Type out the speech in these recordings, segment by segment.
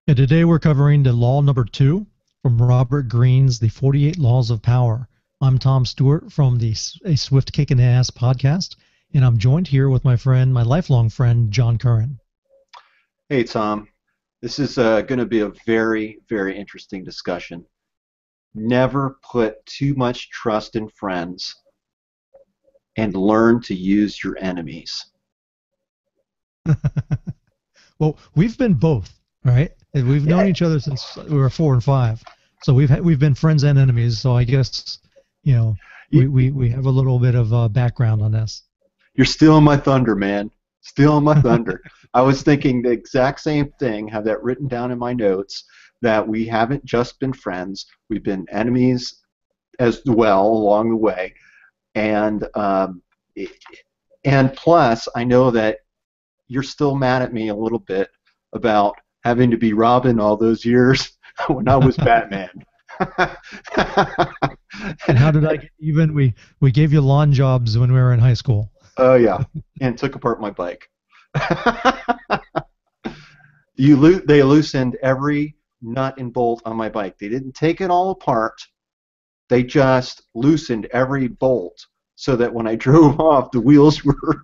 Yeah, today we're covering the law number 2 from Robert Greene's The 48 Laws of Power. I'm Tom Stewart from the A Swift Kick in the Ass podcast, and I'm joined here with my friend, my lifelong friend, John Curran. Hey, Tom. This is going to be a very, very interesting discussion. Never put too much trust in friends and learn to use your enemies. Well, we've been both, right? And we've known Yeah, each other since we were 4 and 5, so we've been friends and enemies. So I guess you know you, we have a little bit of background on this. you're stealing my thunder, man. Stealing my thunder. I was thinking the exact same thing, have that written down in my notes, that we haven't just been friends, we've been enemies as well along the way. And and plus, I know that you're still mad at me a little bit about having to be Robin all those years when I was Batman. And how did I get even? We gave you lawn jobs when we were in high school. Oh yeah, and took apart my bike. They loosened every nut and bolt on my bike. They didn't take it all apart. They just loosened every bolt so that when I drove off, the wheels were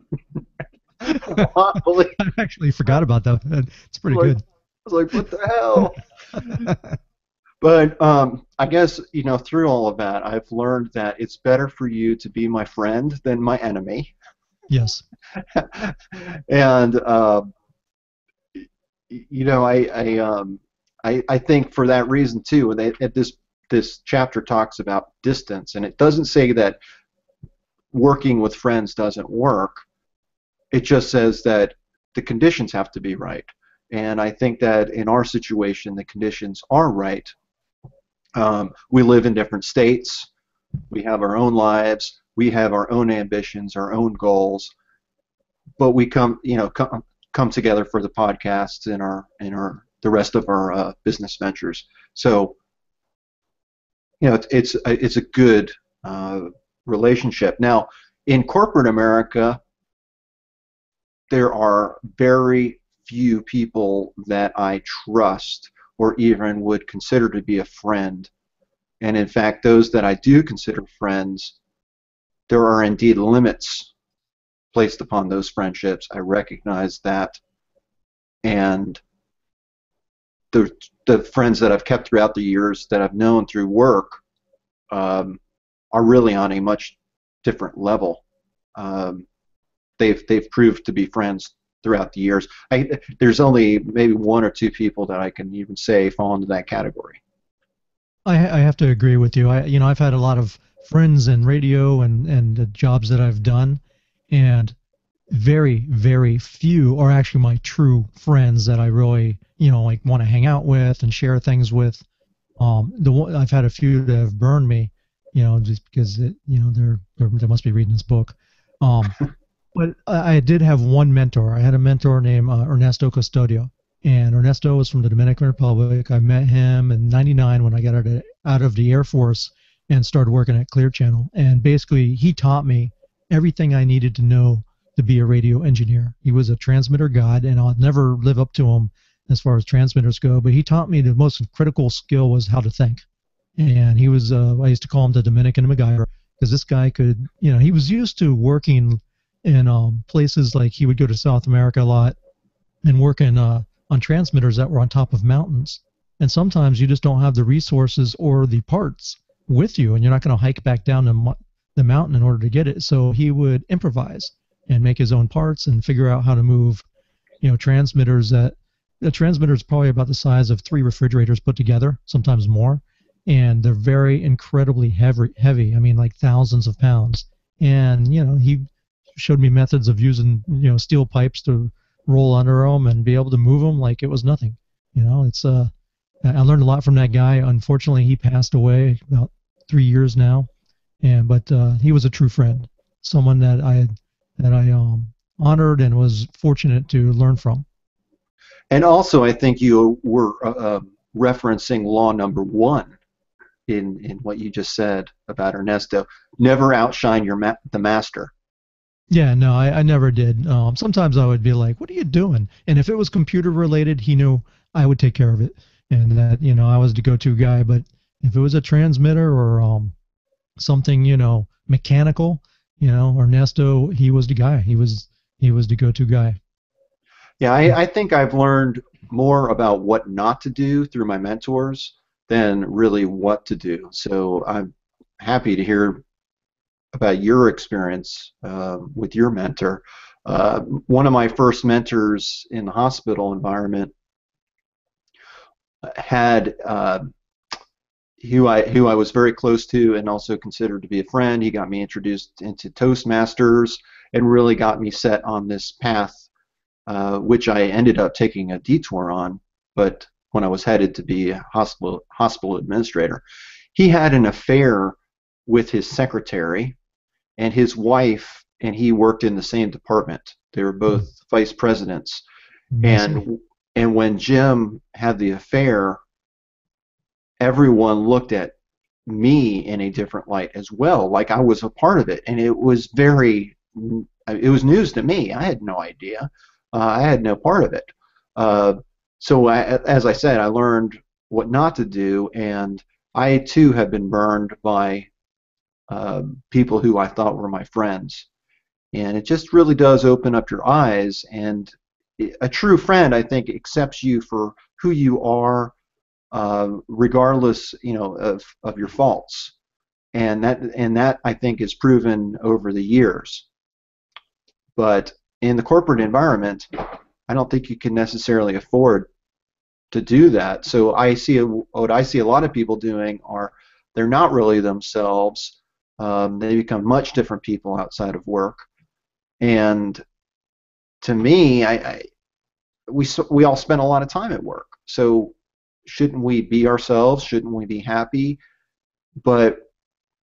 wobbly. I actually forgot about that. It's pretty Like, good. I was like, what the hell? But I guess, through all of that, I've learned that it's better for you to be my friend than my enemy. Yes. And I think for that reason too. This chapter talks about distance, and it doesn't say that working with friends doesn't work. It just says that the conditions have to be right. And I think that in our situation, the conditions are right. We live in different states. We have our own lives. We have our own ambitions, our own goals. But we come together for the podcasts and our the rest of our business ventures. So it's a good relationship. Now, in corporate America, there are very few people that I trust or even would consider to be a friend. And in fact, those that I do consider friends, there are indeed limits placed upon those friendships. I recognize that. And the friends that I've kept throughout the years that I've known through work are really on a much different level. Um, they've proved to be friends throughout the years. There's only maybe one or two people that I can even say fall into that category. I have to agree with you. I've had a lot of friends in radio and the jobs that I've done, and very, very few are actually my true friends that I really, like want to hang out with and share things with. I've had a few that have burned me, just because they must be reading this book. Um, but I did have one mentor. I had a mentor named Ernesto Custodio, and Ernesto was from the Dominican Republic. I met him in '99 when I got out of the Air Force and started working at Clear Channel. And basically, he taught me everything I needed to know to be a radio engineer. He was a transmitter god, and I'll never live up to him as far as transmitters go. But he taught me the most critical skill was how to think. And he was, I used to call him the Dominican MacGyver, because this guy could, he was used to working in places like he would go to South America a lot and work on transmitters that were on top of mountains. And sometimes you just don't have the resources or the parts with you, and you're not going to hike back down the mountain in order to get it. So he would improvise and make his own parts and figure out how to move, transmitters that the transmitter is probably about the size of 3 refrigerators put together, sometimes more, and they're very incredibly heavy. I mean, like thousands of pounds. And he showed me methods of using steel pipes to roll under them and be able to move them like it was nothing. It's I learned a lot from that guy. Unfortunately, he passed away about 3 years now, but he was a true friend, someone that I honored and was fortunate to learn from. And also, I think you were referencing law number one in what you just said about Ernesto. Never outshine the master. Yeah, no, I never did. Sometimes I would be like, "What are you doing?" And if it was computer related, he knew I would take care of it, and that I was the go-to guy. But if it was a transmitter or something mechanical, Ernesto, he was the guy. He was the go-to guy. Yeah, I think I've learned more about what not to do through my mentors than really what to do. So I'm happy to hear about your experience with your mentor. One of my first mentors in the hospital environment had who I was very close to and also considered to be a friend. He got me introduced into Toastmasters and really got me set on this path, which I ended up taking a detour on. But when I was headed to be a hospital administrator, he had an affair with his secretary, and his wife and he worked in the same department. They were both vice presidents, Messy. and when Jim had the affair, everyone looked at me in a different light as well, like I was a part of it, and it was news to me. I had no idea. I had no part of it. Uh, as I said, I learned what not to do, and I too have been burned by people who I thought were my friends. And it just really does open up your eyes. And a true friend, I think, accepts you for who you are, regardless, of your faults. And that I think is proven over the years. But in the corporate environment, I don't think you can necessarily afford to do that. So what I see a lot of people doing are they're not really themselves. They become much different people outside of work. And to me, we all spend a lot of time at work. So shouldn't we be ourselves? Shouldn't we be happy? But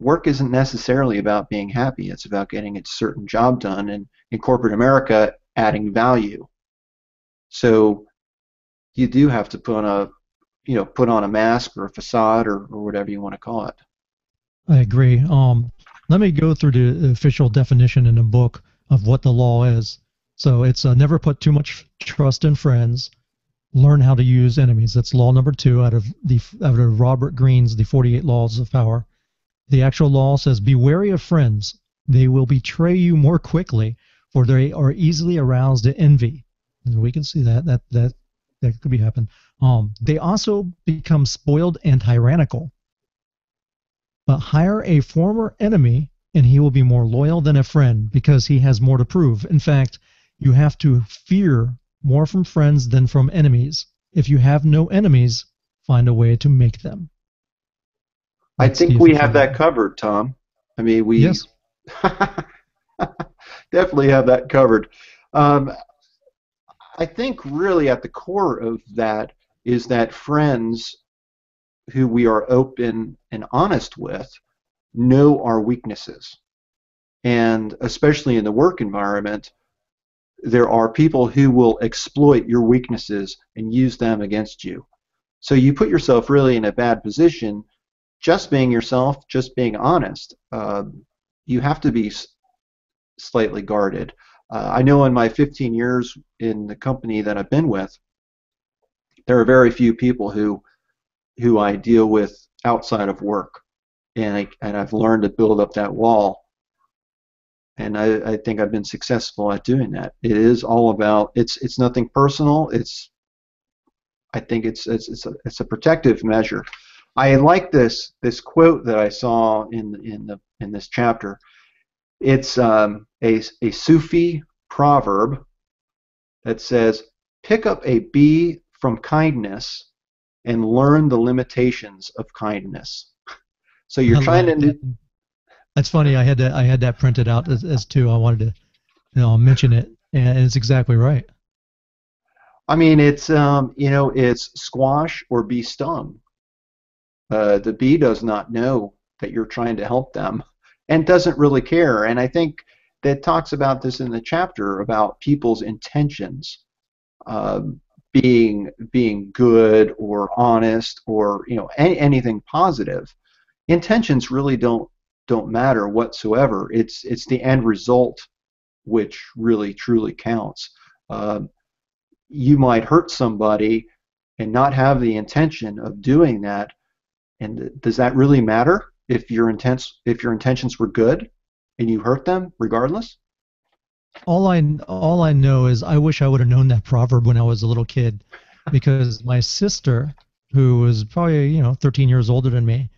work isn't necessarily about being happy. It's about getting a certain job done, and in corporate America, adding value. So you do have to put on a mask or a facade or whatever you want to call it. I agree. Let me go through the official definition in the book of what the law is. So it's never put too much trust in friends. Learn how to use enemies. That's law number 2 out of Robert Greene's The 48 Laws of Power. The actual law says, "Be wary of friends. They will betray you more quickly, for they are easily aroused to envy." And we can see that could be happen. They also become spoiled and tyrannical. But hire a former enemy, and he will be more loyal than a friend because he has more to prove. In fact, you have to fear more from friends than from enemies. If you have no enemies, find a way to make them. I That's the think we official have law. that covered, Tom. I mean, we Yes, definitely have that covered. Um, I think really at the core of that is that friends who we are open and honest with know our weaknesses. And especially in the work environment, there are people who will exploit your weaknesses and use them against you. So you put yourself really in a bad position just being yourself, just being honest. You have to be slightly guarded. I know in my 15 years in the company that I've been with, there are very few people who I deal with outside of work, and I've learned to build up that wall. And I think I've been successful at doing that. It is all about it's nothing personal. I think it's a protective measure. I like this quote that I saw in this chapter. It's a Sufi proverb that says, "Pick up a bee from kindness and learn the limitations of kindness." So you're I trying like to, that. That's funny. I had that printed out as too. I wanted to mention it, and it's exactly right. I mean, it's squash or be stung. The bee does not know that you're trying to help them and doesn't really care. And I think that talks about this in the chapter about people's intentions, uh, being good or honest or anything positive. Intentions really don't matter whatsoever. It's the end result which really truly counts. Um, you might hurt somebody and not have the intention of doing that, and does that really matter if your intentions were good and you hurt them regardless? All I know is I wish I would have known that proverb when I was a little kid, because my sister, who was probably 13 years older than me,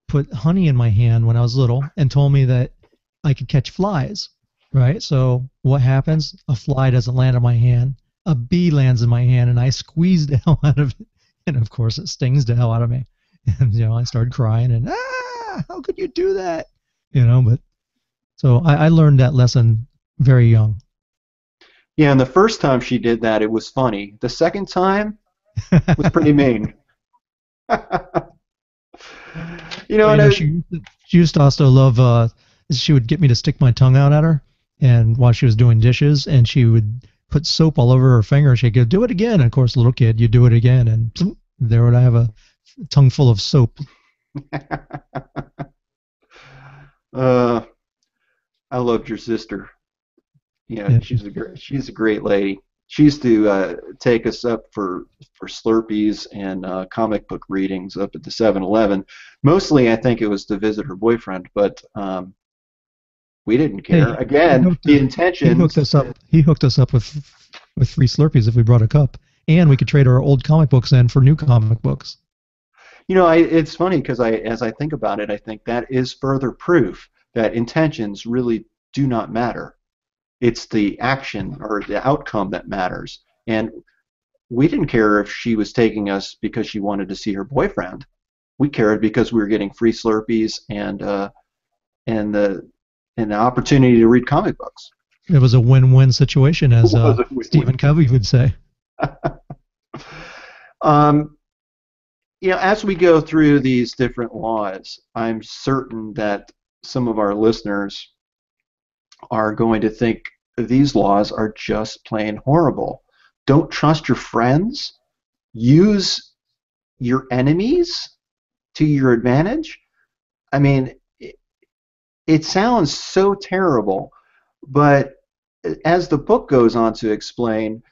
put honey in my hand when I was little and told me that I could catch flies. Right. So what happens? A fly doesn't land in my hand. A bee lands in my hand, and I squeeze the hell out of it, and of course it stings the hell out of me. And I started crying and how could you do that? But so I learned that lesson very young. Yeah, and the first time she did that, it was funny. The second time was pretty mean. Well, And she used to also love. She would get me to stick my tongue out at her, and while she was doing dishes, and she would put soap all over her finger. She'd go, "Do it again." And of course, little kid, you do it again, and there would I have a tongue full of soap. uh, I loved your sister. Yeah, She's a great lady. She used to take us up for Slurpees and comic book readings up at the 7-Eleven. Mostly, I think it was to visit her boyfriend, but we didn't hey, care. Again, the he hooked intentions. us up. He hooked us up with free Slurpees if we brought a cup, and we could trade our old comic books in for new comic books. It's funny because as I think about it, I think that is further proof that intentions really do not matter. It's the action or the outcome that matters. And we didn't care if she was taking us because she wanted to see her boyfriend. We cared because we were getting free Slurpees and the opportunity to read comic books. It was a win-win situation, as Stephen Covey would say. As we go through these different laws, I'm certain that some of our listeners are going to think these laws are just plain horrible. Don't trust your friends. Use your enemies to your advantage. I mean, it sounds so terrible, but as the book goes on to explain,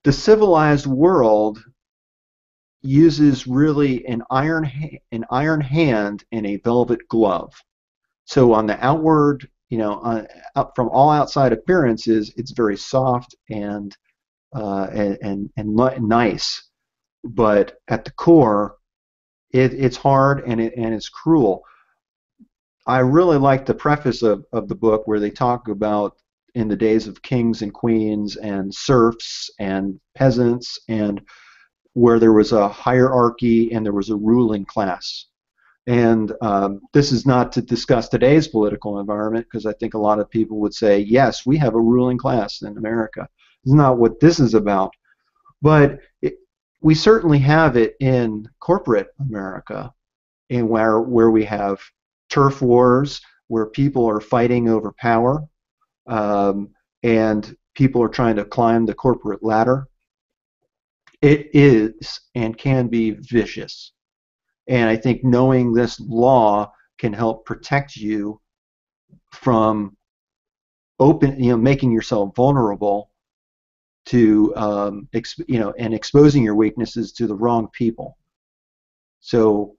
the civilized world uses really an iron hand and a velvet glove. So on the outward, from all outside appearances, it's very soft and nice, but at the core, it's hard and it's cruel. I really like the preface of the book where they talk about in the days of kings and queens and serfs and peasants, and where there was a hierarchy and there was a ruling class. And this is not to discuss today's political environment, because I think a lot of people would say, yes, we have a ruling class in America. It's not what this is about. But we certainly have it in corporate America, and where we have turf wars, where people are fighting over power, and people are trying to climb the corporate ladder. It is and can be vicious. And I think knowing this law can help protect you from making yourself vulnerable to, and exposing your weaknesses to the wrong people. So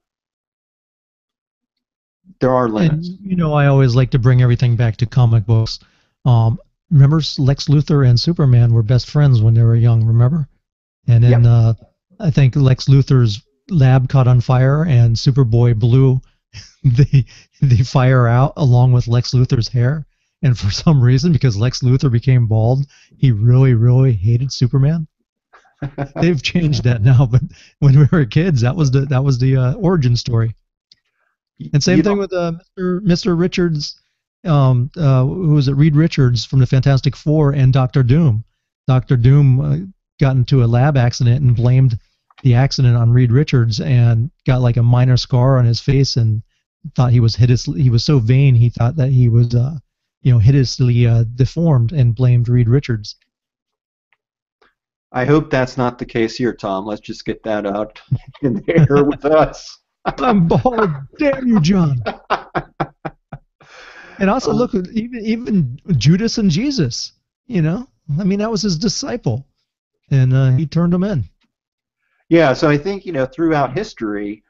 there are limits. And I always like to bring everything back to comic books. Remember, Lex Luthor and Superman were best friends when they were young. Remember? And then I think Lex Luthor's lab caught on fire, and Superboy blew the fire out along with Lex Luthor's hair. And for some reason, because Lex Luthor became bald, he really, really hated Superman. They've changed that now, but when we were kids, that was the origin story. And same thing with Mr. Richards, who was it? Reed Richards from the Fantastic Four, and Doctor Doom. Doctor Doom got into a lab accident and blamed the accident on Reed Richards, and got like a minor scar on his face, and thought he was so vain he thought that he was hideously deformed, and blamed Reed Richards. I hope that's not the case here, Tom. Let's just get that out in the air with us. I'm bald. Damn you, John. And also Uh, look, even Judas and Jesus, you know, I mean that was his disciple, and he turned him in. yeah, so I think throughout history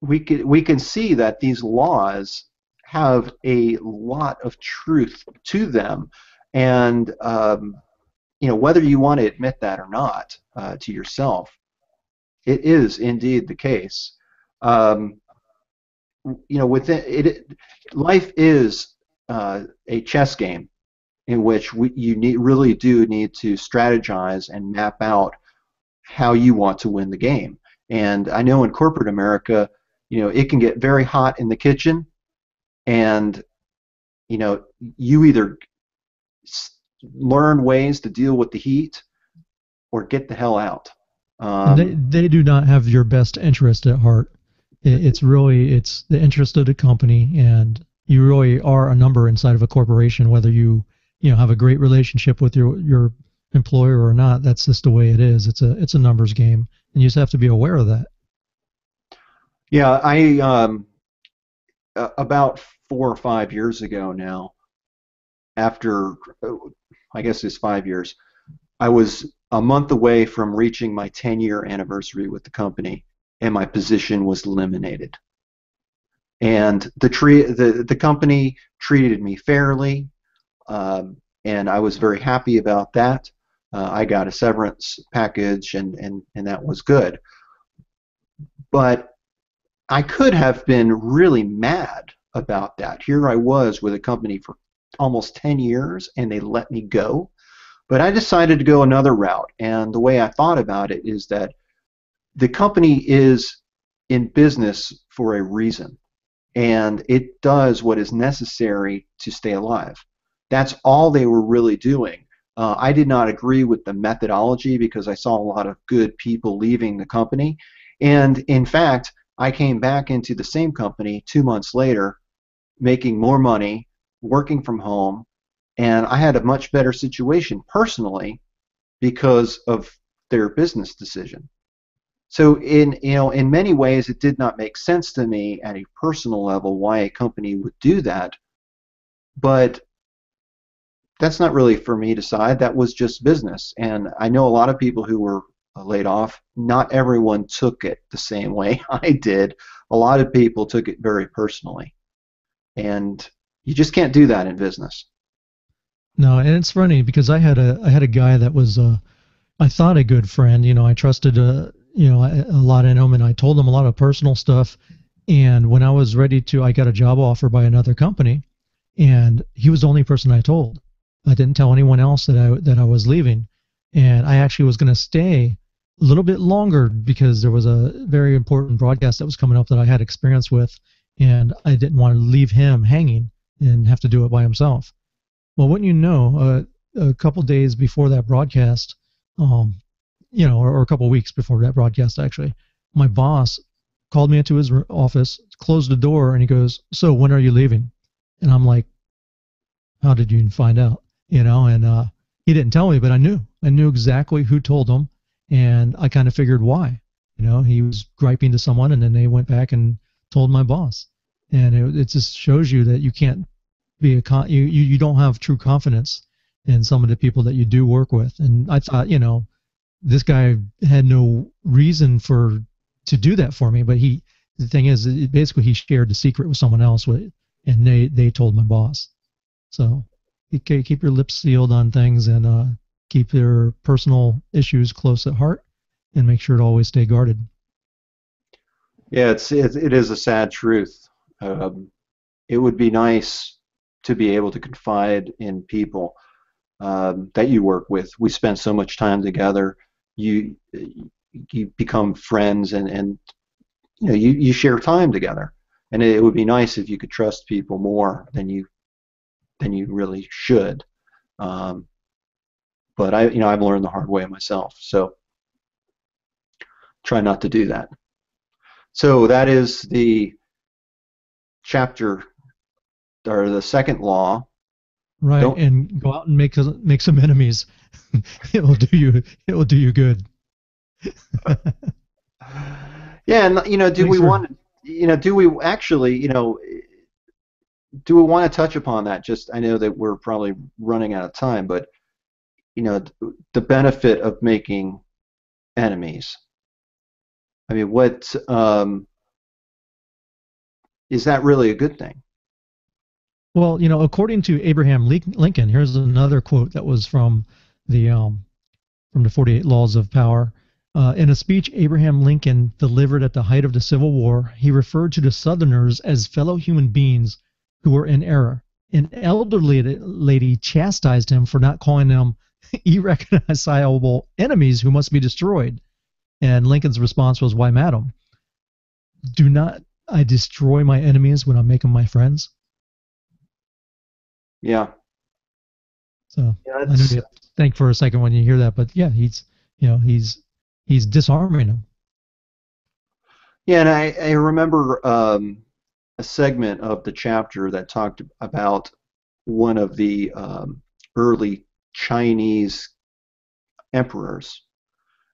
we can see that these laws have a lot of truth to them, and whether you want to admit that or not to yourself, it is indeed the case. Um, within it, life is a chess game in which really do need to strategize and map out how you want to win the game. And I know in corporate America, it can get very hot in the kitchen, and you know, you either learn ways to deal with the heat or get the hell out. And Um, they do not have your best interest at heart. It's the interest of the company, and you really are a number inside of a corporation, whether you know have a great relationship with your employer or not. That's just the way it is. It's a numbers game, and you just have to be aware of that. yeah, about 4 or 5 years ago now, after I guess it's 5 years, I was a month away from reaching my 10-year anniversary with the company, and my position was eliminated. And the company treated me fairly, and I was very happy about that. I got a severance package, and that was good. But I could have been really mad about that. Here I was with a company for almost 10 years, and they let me go. But I decided to go another route. And the way I thought about it is that the company is in business for a reason, and it does what is necessary to stay alive. That's all they were really doing. I did not agree with the methodology because I saw a lot of good people leaving the company. And in fact, I came back into the same company 2 months later, making more money, working from home, and I had a much better situation personally because of their business decision. So in many ways, it did not make sense to me at a personal level why a company would do that, but that's not really for me to decide. That was just business. And I know a lot of people who were laid off. Not everyone took it the same way I did. A lot of people took it very personally. And you just can't do that in business. No, and it's funny because I had a guy that was I thought a good friend. You know, I trusted a lot in him, and I told him a lot of personal stuff. And when I was ready to, I got a job offer by another company, and he was the only person I told. I didn't tell anyone else that I was leaving, and I actually was going to stay a little bit longer because there was a very important broadcast that was coming up that I had experience with, and I didn't want to leave him hanging and have to do it by himself. Well, wouldn't you know, a couple days before that broadcast, um, or a couple weeks before that broadcast, actually, my boss called me into his office, closed the door, and he goes, "So when are you leaving?" And I'm like, "How did you find out?" And he didn't tell me, but I knew exactly who told him, and I kind of figured why. He was griping to someone, and then they went back and told my boss, and it just shows you that you can't be you don't have true confidence in some of the people that you do work with. And I thought, this guy had no reason to do that for me, but the thing is, basically he shared the secret with someone else, and they told my boss. So keep your lips sealed on things, and keep your personal issues close at heart, and make sure to always stay guarded. Yeah, it is a sad truth. Um, it would be nice to be able to confide in people that you work with. We spend so much time together. You become friends, and you share time together. And it would be nice if you could trust people more than you really should. Um, but I've learned the hard way myself. So try not to do that. So that is the chapter or the second law. Right, Don't. and go out and make some enemies. It will do you good. Yeah, and do Thanks we for want? Do we actually? do we want to touch upon that? Just I know that we're probably running out of time, but the benefit of making enemies. I mean, what is that really a good thing? Well, according to Abraham Lincoln, here's another quote that was the from the 48 Laws of Power. In a speech Abraham Lincoln delivered at the height of the Civil War, he referred to the Southerners as fellow human beings who were in error. An elderly lady chastised him for not calling them irreconcilable enemies who must be destroyed. And Lincoln's response was, "Why, madam, do not I destroy my enemies when I make them my friends?" Yeah, So yeah, I know you have to think for a second when you hear that, but yeah, he's disarming them. yeah, and I remember a segment of the chapter that talked about one of the early Chinese emperors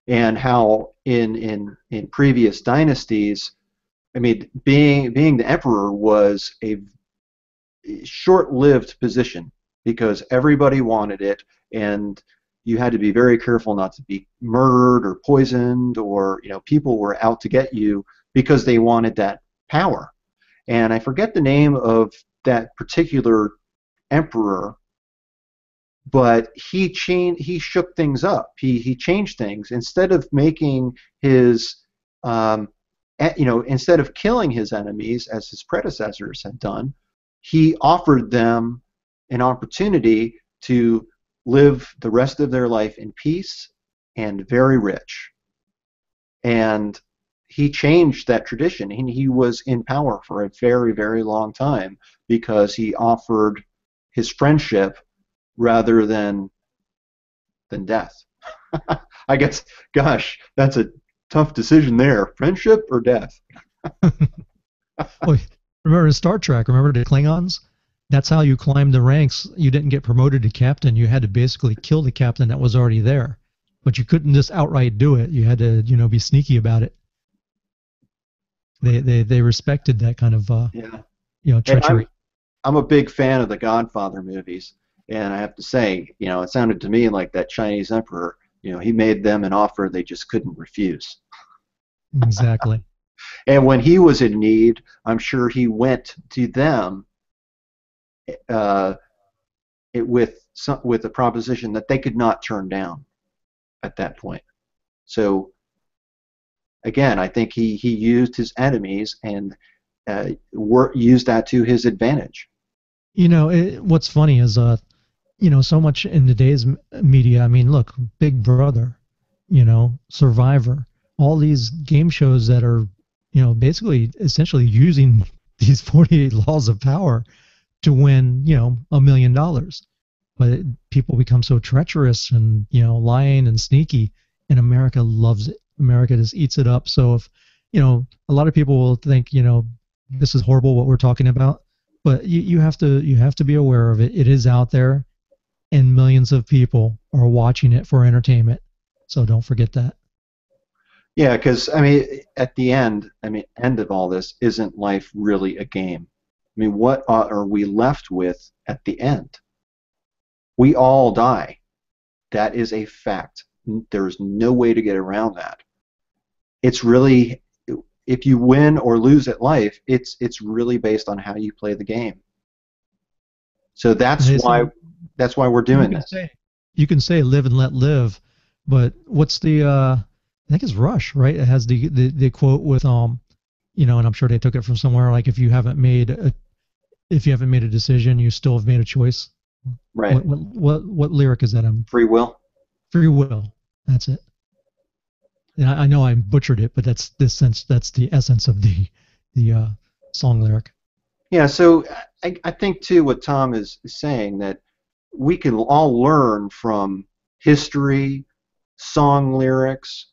and how in previous dynasties, I mean, being the emperor was a short-lived position because everybody wanted it, and you had to be very careful not to be murdered or poisoned, or people were out to get you because they wanted that power. And I forget the name of that particular emperor, but he shook things up. He changed things instead of making his instead of killing his enemies as his predecessors had done, he offered them an opportunity to live the rest of their life in peace and very rich. And he changed that tradition. He was in power for a very, very long time because he offered his friendship rather than death. I guess, gosh, that's a tough decision there. Friendship or death? Well, remember in Star Trek, remember the Klingons? That's how you climbed the ranks. You didn't get promoted to captain. You had to basically kill the captain that was already there. But you couldn't just outright do it. You had to, be sneaky about it. They respected that kind of Yeah. Hey, treachery. I'm a big fan of the Godfather movies, and I have to say, it sounded to me like that Chinese emperor, he made them an offer they just couldn't refuse. Exactly. And when he was in need, I'm sure he went to them uh, with a proposition that they could not turn down at that point. So again, I think he used his enemies and used that to his advantage. What's funny is so much in today's media. I mean, look, Big Brother, Survivor, all these game shows that are, basically essentially using these 48 laws of power to win, $1 million. But people become so treacherous and, lying and sneaky, and America loves it. America just eats it up. So if, a lot of people will think, this is horrible what we're talking about, but you have to be aware of it. It is out there, and millions of people are watching it for entertainment. So don't forget that. Yeah, because I mean, at the end, end of all this, isn't life really a game? I mean, what are we left with at the end? We all die. That is a fact. There's no way to get around that. It's really, if you win or lose at life, it's really based on how you play the game. So that's They why say we're you doing can this. say you can say live and let live, but what's the I think it's Rush, right? It has the quote with and I'm sure they took it from somewhere, like if you haven't made a decision, you still have made a choice. Right. What lyric is that? Free will. Free will. That's it. And I know I butchered it, but that's the essence of the song lyric. Yeah, so I think too what Tom is saying that we can all learn from history, song lyrics.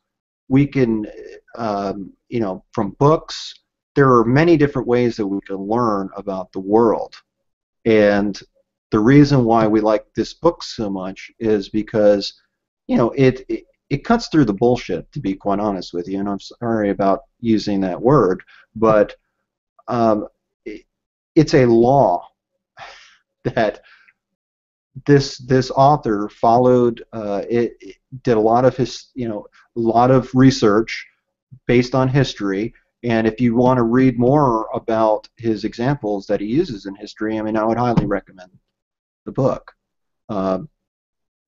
We can, from books. There are many different ways that we can learn about the world. And the reason why we like this book so much is because, it cuts through the bullshit, to be quite honest with you. And I'm sorry about using that word, but um, it's a law. that this author followed it did a lot of his a lot of research based on history. And if you want to read more about his examples that he uses in history, I mean, I would highly recommend the book. Uh,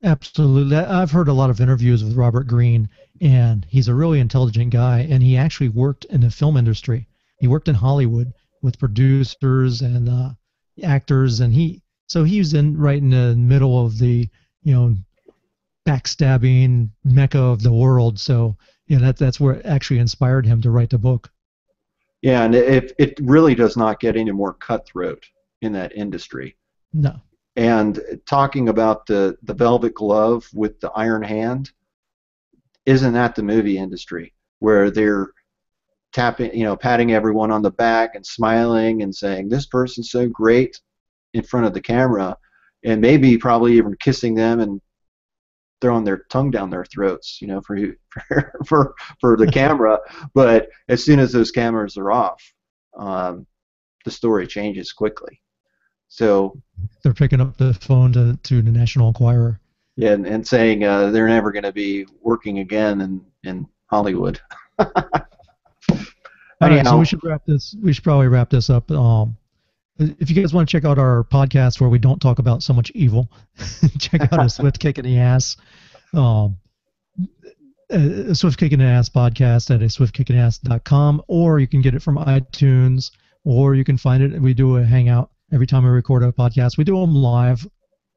Absolutely. I've heard a lot of interviews with Robert Greene, and he's a really intelligent guy, and he actually worked in the film industry. He worked in Hollywood with producers and actors, and he was in right in the middle of the you know backstabbing mecca of the world. So that's where it actually inspired him to write the book. yeah, and it really does not get any more cutthroat in that industry. No. And talking about the velvet glove with the iron hand, isn't that the movie industry where they're tapping, patting everyone on the back and smiling and saying this person's so great in front of the camera, and maybe probably even kissing them and throwing their tongue down their throats, for for the camera. But as soon as those cameras are off, the story changes quickly. So They're picking up the phone to the National Enquirer. yeah, and saying they're never going to be working again in Hollywood. All right, so Anyhow, we should probably wrap this up. If you guys want to check out our podcast where we don't talk about so much evil, check out a Swift Kick in the Ass, um, a Swift Kick in the Ass podcast at a swiftkickintheass.com, or you can get it from iTunes, or you can find it. We do a hangout every time we record a podcast. We do them live.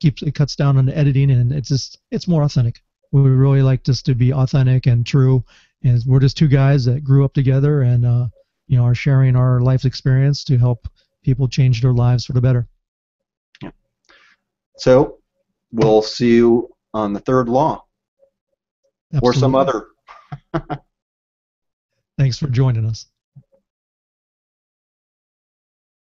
It cuts down on the editing, and it's more authentic. We really like this to be authentic and true. And we're just two guys that grew up together and are sharing our life experience to help people change their lives for the better. yeah. So we'll see you on the third law. Absolutely. Or some other. Thanks for joining us.